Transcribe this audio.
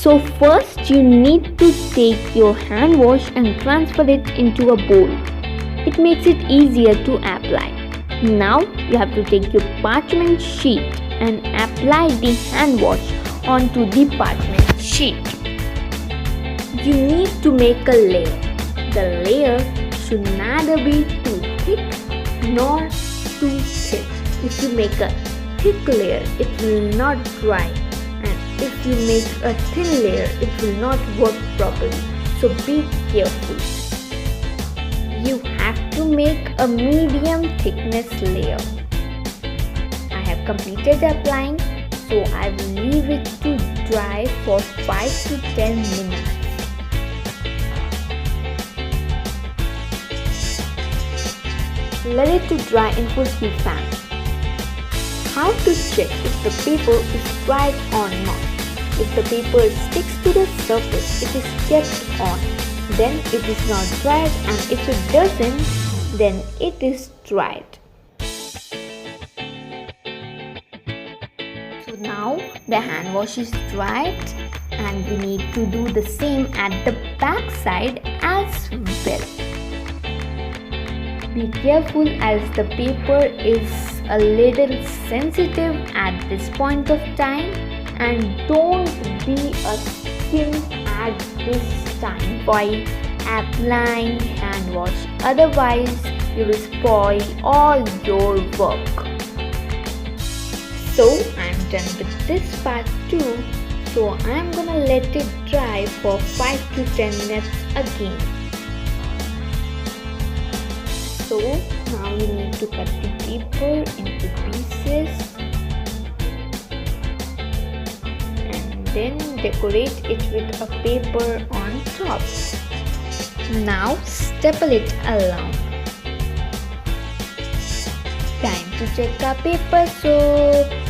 So first you need to take your hand wash and transfer it into a bowl. It makes it easier to apply. Now you have to take your parchment sheet and apply the hand wash onto the parchment sheet. You need to make a layer. The layer should neither be too thick nor too thin. If you make a thick layer, it will not dry, and if you make a thin layer, it will not work properly. So be careful. You have to make a medium thickness layer. I have completed applying, so I will leave it to dry for 5 to 10 minutes. Let it to dry in full speed fan. How to check if the paper is dried or not? If the paper sticks to the surface, it is kept on. Then it is not dried, and if it doesn't, then it is dried. So now the hand wash is dried, and we need to do the same at the back side as well. Be careful as the paper is a little sensitive at this point of time, and don't be a skimp at this time while applying hand wash. Otherwise, you will spoil all your work. So I'm done with this part too. So I'm gonna let it dry for 5 to 10 minutes again. So now you need to cut the paper into pieces and then decorate it with a paper on top. Now staple it along. Time to check our paper soap.